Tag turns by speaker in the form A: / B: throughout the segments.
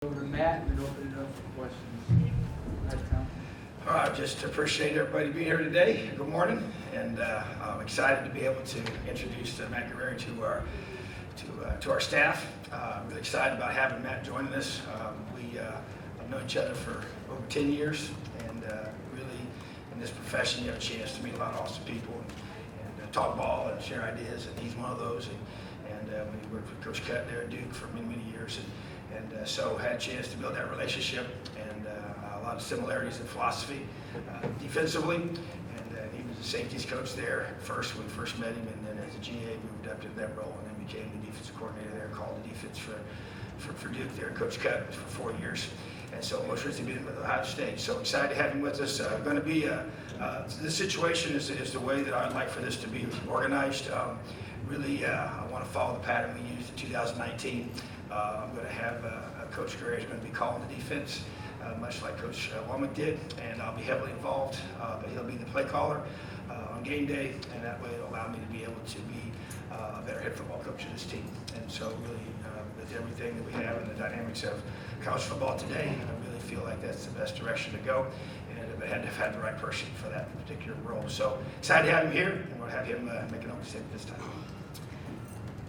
A: Over to Matt and then open it up for questions. Nice, Tom.
B: All right, just appreciate everybody being here today. Good morning, and I'm excited to be able to introduce Matt Guerrieri to our staff. I'm really excited about having Matt joining us. We've known each other for over 10 years, and really in this profession you have a chance to meet a lot of awesome people and talk ball and share ideas, and he's one of those. And we worked with Coach Cutt there at Duke for many years, and so had a chance to build that relationship, and a lot of similarities in philosophy defensively. And he was a safeties coach there first when we first met him, and then as a GA moved up to that role, and then became the defensive coordinator there, called the defense for Duke there, Coach Cutt for 4 years. And so most recently been with Ohio State. So excited to have him with us. Going to be this situation is the way that I'd like for this to be organized. Really, I want to follow the pattern we used in 2019. I'm going to have Coach Guerrieri is going to be calling the defense, much like Coach Womack did, and I'll be heavily involved. But he'll be the play caller on game day, and that way it'll allow me to be able to be a better head football coach of this team. And so really, with everything that we have and the dynamics of college football today, I really feel like that's the best direction to go. And I had to have had the right person for that particular role. So excited to have him here, and we'll have him make an open statement this time.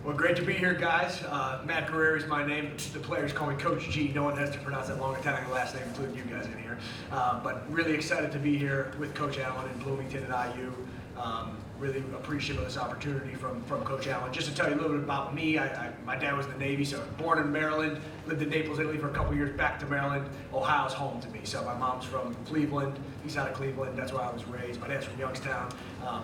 C: Well, great to be here, guys. Matt Guerrieri is my name. The players call me Coach G. No one has to pronounce that long Italian last name, including you guys in here. But really excited to be here with Coach Allen in Bloomington and IU. Really appreciative of this opportunity from Coach Allen. Just to tell you a little bit about me, my dad was in the Navy, so born in Maryland, lived in Naples, Italy for a couple years, back to Maryland. Ohio's home to me. So my mom's from Cleveland, east side of Cleveland. That's where I was raised. My dad's from Youngstown,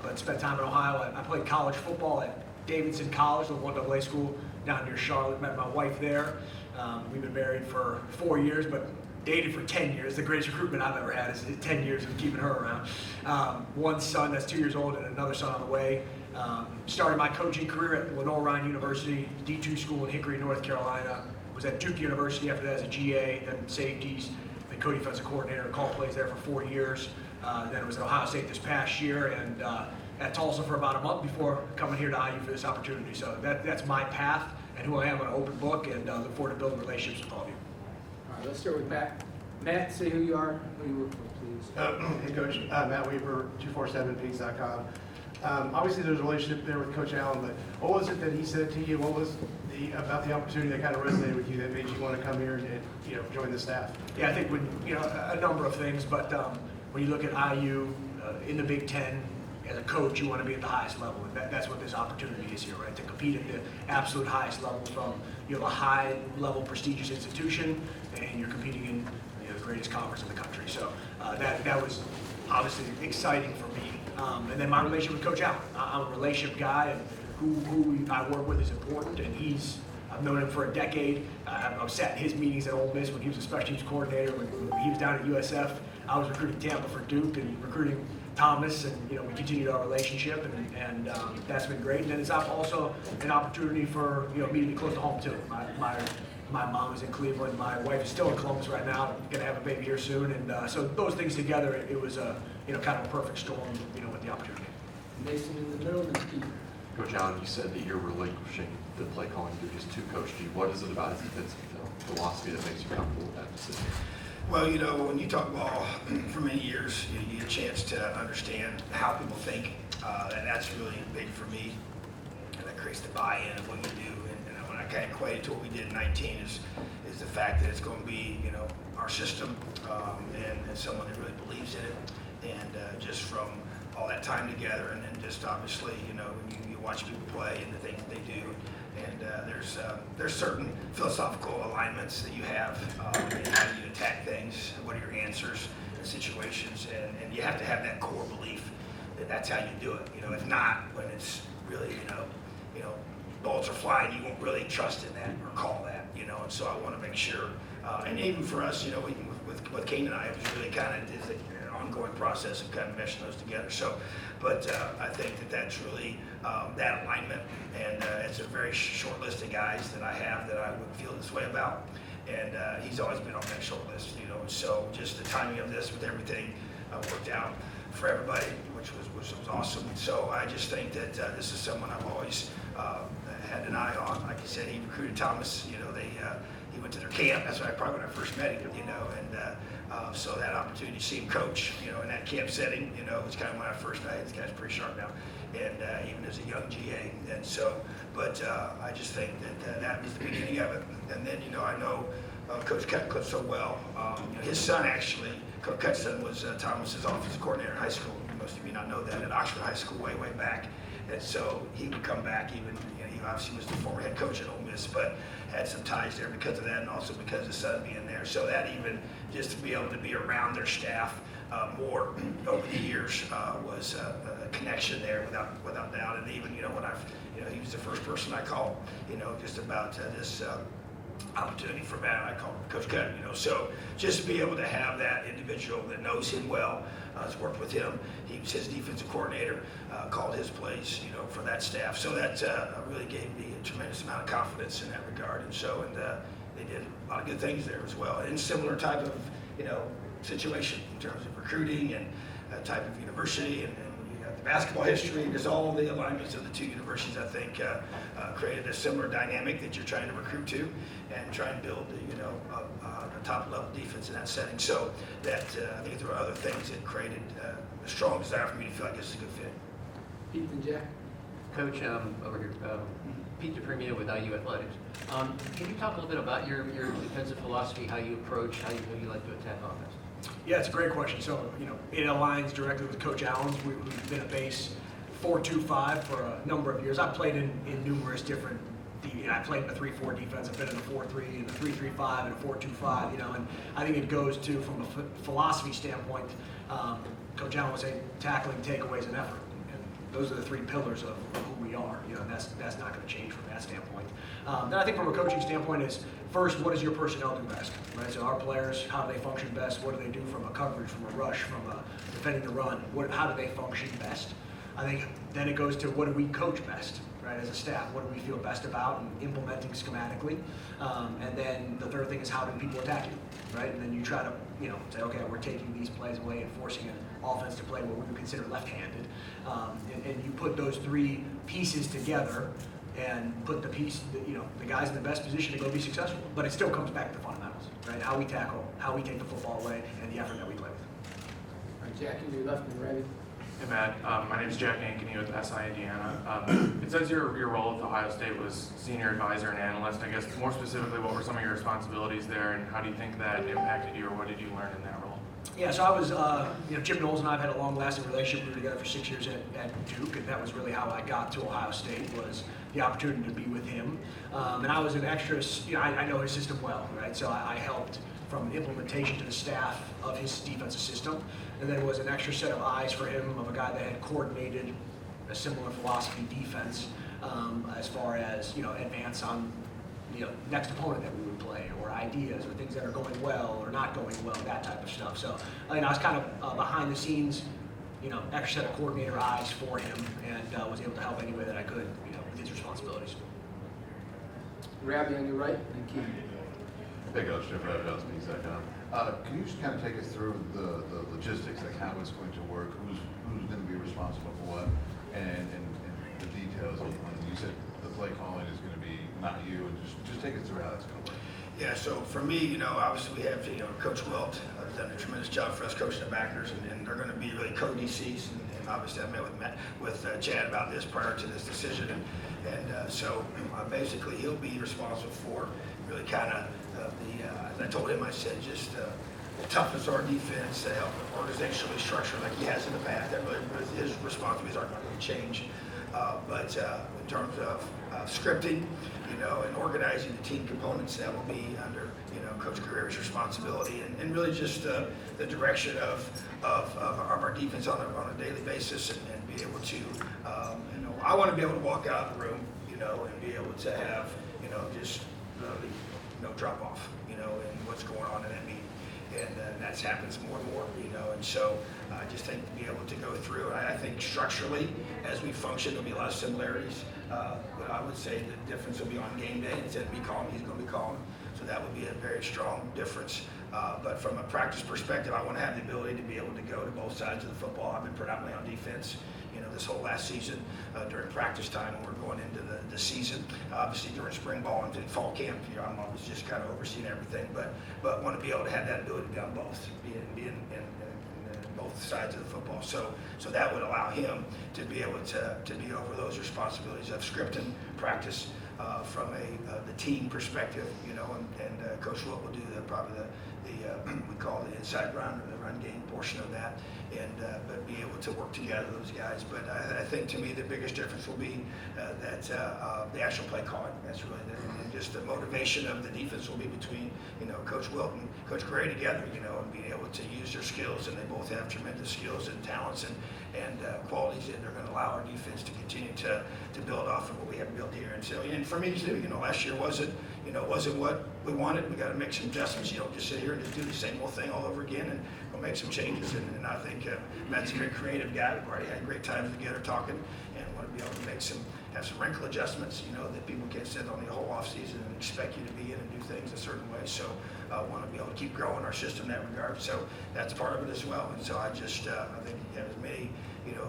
C: but spent time in Ohio. I played college football at Davidson College, the 1AA school down near Charlotte. Met my wife there. We've been married for 4 years, but dated for 10 years. The greatest recruitment I've ever had is 10 years of keeping her around. One son that's 2 years old and another son on the way. Started my coaching career at Lenoir-Rhyne University, D2 school in Hickory, North Carolina. Was at Duke University after that as a GA, then safeties, then co-defensive coordinator, called plays there for 4 years. Then it was at Ohio State this past year, and at Tulsa for about a month before coming here to IU for this opportunity. So that's my path and who I am, an open book, and look forward to building relationships with all of you.
A: All right, let's start with Matt. Matt, say who you are, who you work for, please.
D: Hey, Coach. Matt Weaver, 247pigs.com. Obviously, there's a relationship there with Coach Allen, but what was it that he said to you? What was about the opportunity that kind of resonated with you that made you want to come here and join the staff?
C: Yeah, I think a number of things, but when you look at IU in the Big Ten, as a coach, you want to be at the highest level, and that's what this opportunity is here, right? To compete at the absolute highest level from a high-level, prestigious institution, and you're competing in the greatest conference in the country. So that was obviously exciting for me. And then my relationship with Coach Allen. I'm a relationship guy, and who I work with is important, and I've known him for a decade. I've sat in his meetings at Ole Miss when he was a special teams coordinator. When he was down at USF, I was recruiting Tampa for Duke and recruiting Thomas, and we continued our relationship, and that's been great. And then it's also an opportunity for me to be close to home too. My mom is in Cleveland. My wife is still in Columbus right now. Going to have a baby here soon, and so those things together, it was a kind of a perfect storm, with the opportunity.
A: Mason in the middle, and Steve.
E: Coach Allen, you said that you're relinquishing the play calling duties to Coach G. What is it about his defensive philosophy that makes you comfortable with that decision?
B: Well, when you talk ball for many years, you get a chance to understand how people think, and that's really big for me. And that creates the buy-in of what you do. And when I kind of equate it to what we did in 19 is the fact that it's going to be, our system, and someone that really believes in it. And just from all that time together, and then just obviously, when you watch people play and the things that they do. And there's certain philosophical alignments that you have in how you attack things, what are your answers in situations, and you have to have that core belief that that's how you do it. If not, when it's really, bullets are flying, you won't really trust in that or call that, and so I want to make sure, and even for us, even with Kane and I, it was really kind of is an ongoing process of kind of meshing those together. So, but I think that's really that alignment, and it's a very short list of guys that I have that I would feel this way about, and he's always been on that short list, and so just the timing of this with everything worked out for everybody, which was awesome. And so I just think that this is someone I've always had an eye on. Like I said, he recruited Thomas. He went to their camp. That's probably when I first met him, and so that opportunity to see him coach, in that camp setting, was kind of when I first met. This guy's pretty sharp now, and even as a young GA. And so, but I just think that that was the beginning of it. And then, I know Coach Cutcliffe so well. His son actually, Coach Cutcliffe's son was Thomas's offensive coordinator in high school. Most of you not know that, at Oxford High School way back. And so he would come back even, he obviously was the former head coach at Ole Miss, but had some ties there because of that, and also because of his son being there. So that even just to be able to be around their staff more over the years was a connection there without doubt. And even, when he was the first person I called, just about this opportunity for Matt. I call him Coach Cut, so just to be able to have that individual that knows him well, has worked with him. He was his defensive coordinator, called his plays, for that staff. So that really gave me a tremendous amount of confidence in that regard. And so, they did a lot of good things there as well. And similar type of, situation in terms of recruiting and type of university and you got the basketball history. There's all the alignments of the two universities, I think, created a similar dynamic that you're trying to recruit to and try and build, a top level defense in that setting. So that, I think there were other things that created a strong desire for me to feel like this is a good fit.
A: Pete and Jack?
F: Coach, over here, Pete DePremio with IU Athletics. Can you talk a little bit about your defensive philosophy, how you approach, how you like to attack offense?
C: Yeah, it's a great question. So, it aligns directly with Coach Allen's. We've been a base 4-2-5 for a number of years. I've played in numerous different, I played in a 3-4 defense. I've been in a 4-3, and a 3-3-5, and a 4-2-5, and I think it goes to, from a philosophy standpoint, Coach Allen would say tackling, takeaways, and effort. And those are the three pillars of who we are, and that's not going to change from that standpoint. Then I think from a coaching standpoint is, first, what does your personnel do best, right? So our players, how do they function best? What do they do from a coverage, from a rush, from a defending the run? How do they function best? I think then it goes to what do we coach best, right, as a staff? What do we feel best about and implementing schematically? And then the third thing is how do people attack you, right? And then you try to, say, okay, we're taking these plays away and forcing an offense to play what we would consider left-handed. And you put those three pieces together and put the guys in the best position to go be successful. But it still comes back to the fundamentals, right? How we tackle, how we take the football away, and the effort that we play with.
A: All right, Jack, you left and ready.
G: Hey Matt, my name is Jack Ankeny with SI Indiana. It says your role with Ohio State was senior advisor and analyst. I guess more specifically, what were some of your responsibilities there, and how do you think that impacted you, or what did you learn in that role?
C: Yeah, so I was, Chip Knowles and I have had a long-lasting relationship. We were together for 6 years at Duke, and that was really how I got to Ohio State, was the opportunity to be with him. And I was an extra, I know his system well, right? So I helped from implementation to the staff of his defensive system, and then was an extra set of eyes for him of a guy that had coordinated a similar philosophy defense as far as, advance on next opponent that we would play, or ideas, or things that are going well or not going well, that type of stuff. So I was kind of behind the scenes, extra set of coordinator eyes for him, and was able to help any way that I could, with his responsibilities.
A: Rabbi on your right, and Keith.
E: Hey, Coach, Jim Rabbit, can you just kind of take us through the logistics, like how it's going to work, who's going to be responsible for what, and the details of when you said the play calling is going to be not you, and just take us through how that's going to work.
B: Yeah, so for me, obviously we have, Coach Wilt has done a tremendous job for us coaching the backers, and they're going to be really co-DCs, and obviously I met with Chad about this prior to this decision, and so basically he'll be responsible for really kind of as I told him, I said just the toughness of our defense, to help organizationally structure like he has in the past. That really his responsibilities aren't going to change, but in terms of scripting, and organizing the team components, that will be under, Coach Guerrieri's responsibility, and really just the direction of our defense on a daily basis, and be able to, I want to be able to walk out of the room, and be able to have, just no drop off, and what's going on in that meeting. And that happens more and more, and so I just think to be able to go through, I think structurally, as we function, there'll be a lot of similarities, but I would say the difference will be on game day. Instead of me calling, he's going to be calling, so that would be a very strong difference. But from a practice perspective, I want to have the ability to be able to go to both sides of the football. I've been predominantly on defense, this whole last season during practice time when we're going into the season. Obviously during spring ball and fall camp, I'm always just kind of overseeing everything, but want to be able to have that ability to be on both, be in both sides of the football. So that would allow him to be able to be over those responsibilities of scripting practice from the team perspective, and Coach Wilt will do probably we call it the inside run or the run game portion of that, and but be able to work together, those guys. But I think to me the biggest difference will be that the actual play calling. That's really and just the motivation of the defense will be between Coach Wilt and Coach Guerrieri together, and being able to use their skills, and they both have tremendous skills and talents and qualities that are going to allow our defense to continue to build off of what we have built here. And so, and for me too, last year wasn't what we wanted. We got to make some adjustments. You don't just sit here and just do the same old thing all over again, and we'll make some changes. And I think Matt's a very creative guy. We've already had great times together talking, and want to be able to have some wrinkle adjustments, that people can't sit on the whole off season and expect you to be in and do things a certain way. So I want to be able to keep growing our system in that regard. So that's part of it as well. And so I think you have as many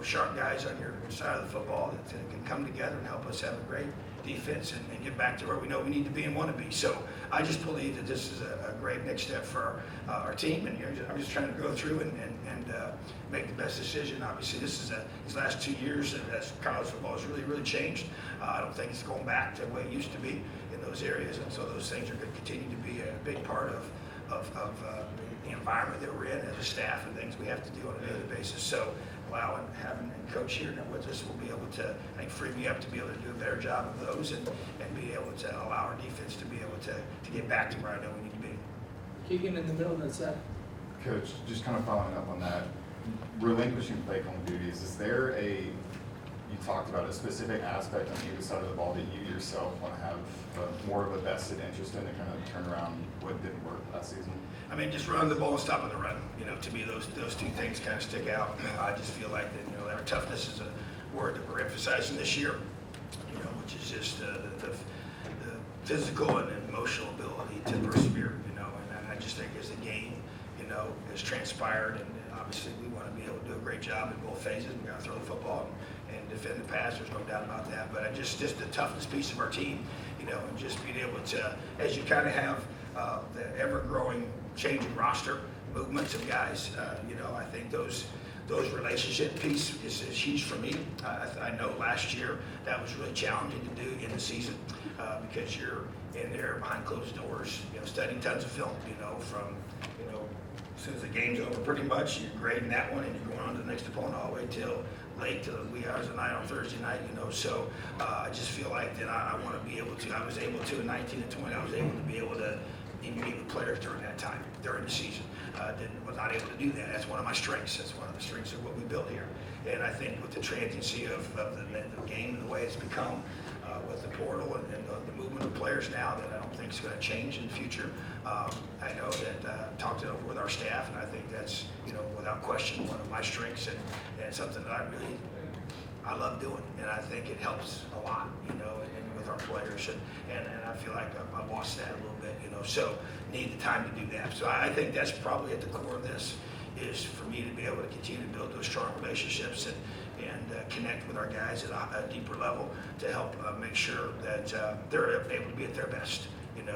B: sharp guys on your side of the football that can come together and help us have a great defense and get back to where we know we need to be and want to be. So I just believe that this is a great next step for our team, and I'm just trying to go through and make the best decision. Obviously, these last 2 years as college football has really, really changed. I don't think it's going back to the way it used to be in those areas, and so those things are going to continue to be a big part of the environment that we're in as a staff and things we have to do on a daily basis. So allowing having a coach here with us will be able to, I think, free me up to be able to do a better job of those and be able to allow our defense to be able to get back to where I know we need to be.
A: Keegan in the middle of the set.
H: Coach, just kind of following up on that, relinquishing play calling duties, is there you talked about a specific aspect on either side of the ball that you yourself want to have more of a vested interest in to kind of turn around what didn't work last season?
B: I mean, just running the ball and stopping the run. To me, those two things kind of stick out. I just feel like that, our toughness is a word that we're emphasizing this year, which is just the physical and emotional ability to persevere, and I just think as the game, has transpired, and obviously we want to be able to do a great job in both phases. We got to throw the football and defend the pass. There's no doubt about that. But just the toughness piece of our team, and just being able to, as you kind of have the ever-growing changing roster movements of guys, I think those relationship piece is huge for me. I know last year that was really challenging to do in the season because you're in there behind closed doors, studying tons of film, from as soon as the game's over, pretty much you're grading that one and you're going on to the next opponent all the way till late to the wee hours of the night on Thursday night, So I just feel like that I want to be able to. I was able to in 19 and 20. I was able to be able to even meet with players during that time, during the season. Was not able to do that. That's one of my strengths. That's one of the strengths of what we built here. And I think with the transiency of the game and the way it's become, with the portal and the movement of players now, that I don't think is going to change in the future. I know that talked it over with our staff, and I think that's without question one of my strengths and something that I love doing, and I think it helps a lot, and with our players, and I feel like I've lost that a little bit, so need the time to do that. So I think that's probably at the core of this, is for me to be able to continue to build those strong relationships and connect with our guys at a deeper level to help make sure that they're able to be at their best, and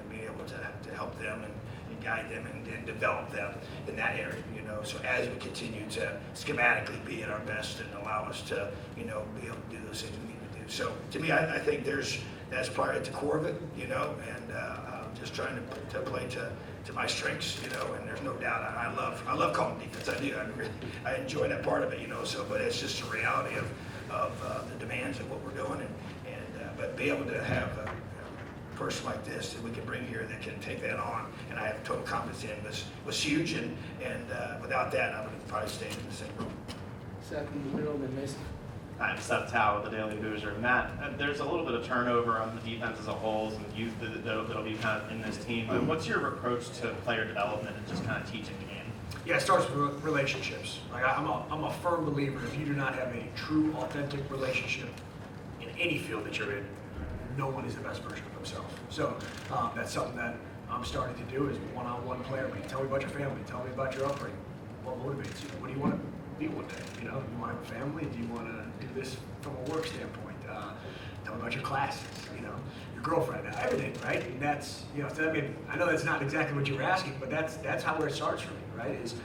B: be able to help them and guide them and develop them in that area, So as we continue to schematically be at our best and allow us to, be able to do those things we need to do. So to me, I think that's probably at the core of it, and just trying to play to my strengths, and there's no doubt I love calling defense. I do. I enjoy that part of it, So, but it's just the reality of the demands of what we're doing, but be able to have a person like this that we can bring here that can take that on, and I have total confidence in was huge, and without that, I would have probably stayed in the same room.
A: Seth in the middle, then Mason.
I: I'm Seth Tao with the Daily Hoosier. Matt, there's a little bit of turnover on the defense as a whole, and youth that'll be kind of in this team. But what's your approach to player development and just kind of teaching the game?
C: Yeah, it starts with relationships. Like I'm a firm believer, if you do not have a true, authentic relationship in any field that you're in, no one is the best version of themselves. So that's something that I'm starting to do, is one-on-one player. Tell me about your family. Tell me about your upbringing. What motivates you? What do you want to be one day? You know, you want to have a family? Do you want to do this from a work standpoint? Tell me about your classes, you know, your girlfriend, everything, right? And that's, you know, I mean, I know that's not exactly what you were asking, but that's how where it starts for me, right? Is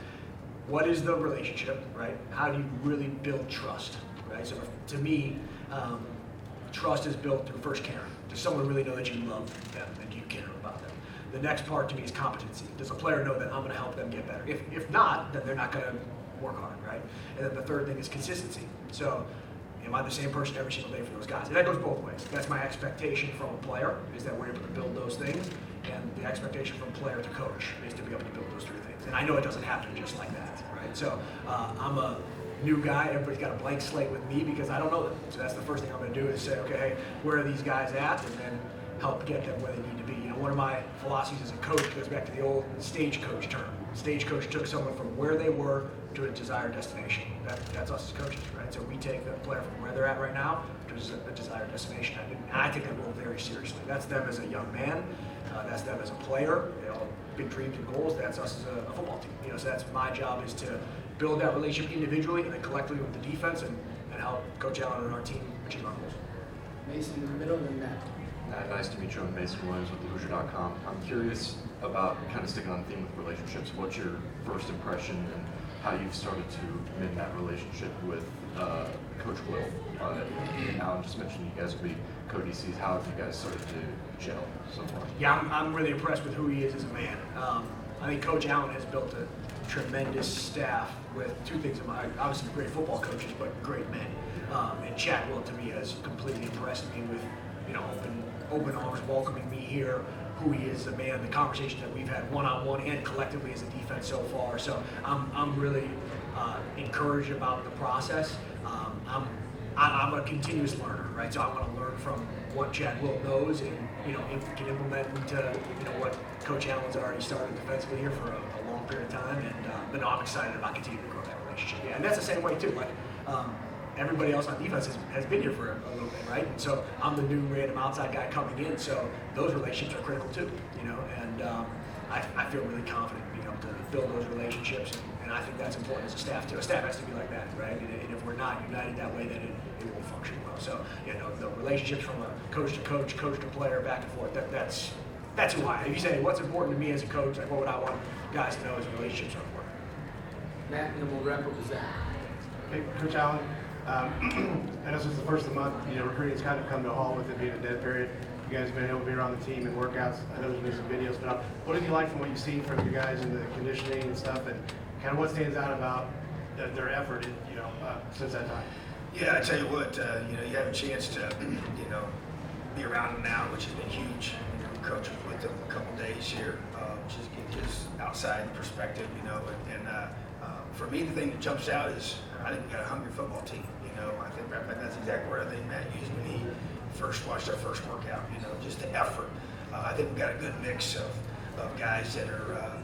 C: what is the relationship, right? How do you really build trust, right? So to me, trust is built through first caring. Does someone really know that you love them and you care about them? The next part to me is competency. Does a player know that I'm going to help them get better? If not, then they're not going to work hard, right? And then the third thing is consistency. So am I the same person every single day for those guys? And that goes both ways. That's my expectation from a player, is that we're able to build those things. And the expectation from player to coach is to be able to build those three things. And I know it doesn't happen just like that, right? So I'm a new guy. Everybody's got a blank slate with me because I don't know them. So that's the first thing I'm going to do is say, okay, hey, where are these guys at? And then help get them where they need to be. You know, one of my philosophies as a coach goes back to the old stagecoach term. Stagecoach took someone from where they were to a desired destination. That's us as coaches, right? So we take the player from where they're at right now to a desired destination. And I take that role very seriously. That's them as a young man. That's them as a player. They all big dreams and goals. That's us as a football team. You know, so that's my job, is to build that relationship individually and then collectively with the defense and help Coach Allen and our team achieve our goals.
A: Mason in the middle and Matt.
J: Nice to meet you. I'm Mason Williams with thehoosier.com. I'm curious about, kind of sticking on the theme with relationships, what's your first impression and how you've started to mend that relationship with Coach Will? Alan just mentioned you guys will be co-DCs. How have you guys started to gel so far?
C: Yeah, I'm really impressed with who he is as a man. I think Coach Allen has built a tremendous staff with two things in mind. Obviously great football coaches, but great men. And Chad Will, to me, has completely impressed me with, you know, open arms, welcoming me here, who he is as a man, the conversation that we've had one-on-one and collectively as a defense so far. So I'm really encouraged about the process. I'm a continuous learner, right? So I want to learn from what Chad Will knows and, you know, can implement into, you know, what Coach Allen's already started defensively here for a long period of time. And but no, I'm excited about continuing to grow that relationship. Yeah, and that's the same way too. Like everybody else on defense has been here for a little bit, right? And so I'm the new random outside guy coming in. So those relationships are critical too, you know. And I feel really confident being able to build those relationships. And I think that's important as a staff too. A staff has to be like that, right? And if we're not united that way, then it won't function well. So, you know, the relationships from a coach to coach, coach to player, back and forth, that's who I am. If you say, what's important to me as a coach, like what would I want guys to know is relationships are important.
A: Matt, and then we'll wrap up with Zach.
D: Hey, Coach Allen, I know this is the first of the month, you know, recruiting's kind of come to a halt with it being a dead period. You guys have been able to be around the team and workouts. I know there's been some videos put up. What have you liked from what you've seen from you guys in the conditioning and stuff, and kind of what stands out about their effort, you know, since that time?
B: Yeah, I tell you what, you know, you have a chance to, you know, be around them now, which has been huge. You know, coach was with them a couple days here, just get his outside perspective, you know, and for me, the thing that jumps out is I think we got a hungry football team. You know, I think that's exactly what I think Matt used when he first watched our first workout. You know, just the effort. I think we got a good mix of guys that are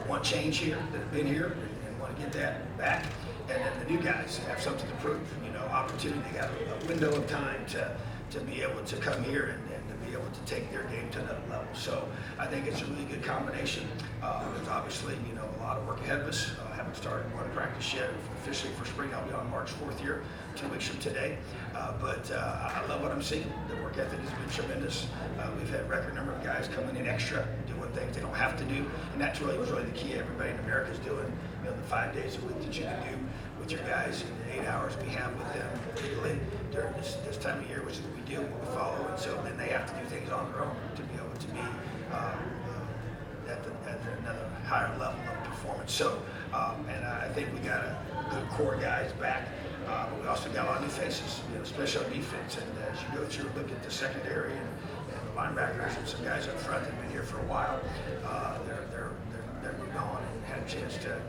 B: want change here, that have been here and want to get that back, and then the new guys have something to prove. You know, opportunity. They got a window of time to be able to come here and to be able to take their game to another level. So I think it's a really good combination. There's obviously, you know, a lot of work ahead of us. I haven't started one practice yet officially for spring. I'll be on March 4th here, 2 weeks from today. But I love what I'm seeing. The work ethic has been tremendous. We've had a record number of guys coming in extra, doing things they don't have to do, and that was really the key. Everybody in America is doing, you know, the 5 days a week that you can do with your guys in the 8 hours we have with them, particularly during this time of year, which is what we do, what we follow, and so then they have to do things on their own to be able to be at another higher level of performance. So, and I think we got a good core guys back, but we also got a lot of new faces, you know, especially on defense. And as you go through, look at the secondary and the linebackers and some guys up front that have been here for a while, they're moved on and had a chance to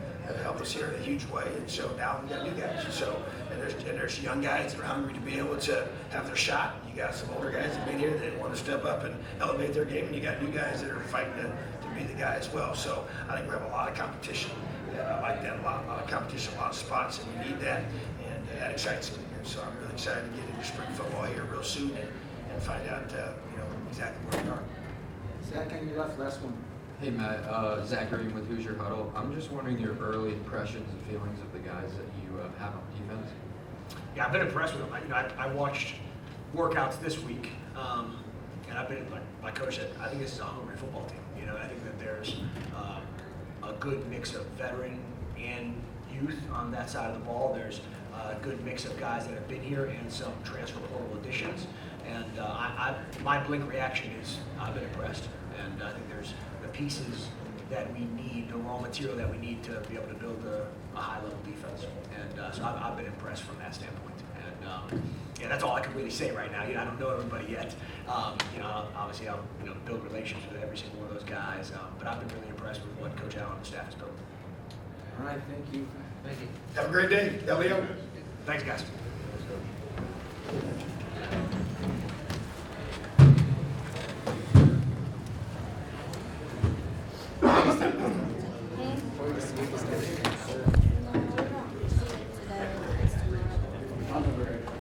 B: help us here in a huge way. And so now we got new guys. So and there's young guys that are hungry to be able to have their shot. You got some older guys that have been here that want to step up and elevate their game, and you got new guys that are fighting to be the guy as well. So I think we have a lot of competition. And I like that a lot of competition, a lot of spots, and we need that. And that excites me. And so I'm really excited to get into spring football here real soon and find out, you know, exactly where we are.
A: Zach, on your left, last one.
K: Hey Matt, Zach Green with Hoosier Huddle. I'm just wondering your early impressions and feelings of the guys that you have on defense.
C: Yeah, I've been impressed with them. I watched workouts this week, and I've been, like my coach said, I think this is a hungry football team. You know, I think that there's a good mix of veteran and youth on that side of the ball. There's a good mix of guys that have been here and some transfer portal additions. And my blink reaction is I've been impressed. And I think there's the pieces that we need, the raw material that we need to be able to build a high-level defense. And so I've been impressed from that standpoint. And yeah, that's all I can really say right now. You know, I don't know everybody yet. You know, obviously I'll build relations with every single one of those guys. But I've been really impressed with what Coach Allen and the staff has built.
A: All right, thank you.
F: Thank you.
B: Have a great day. Elio.
C: Thanks, guys.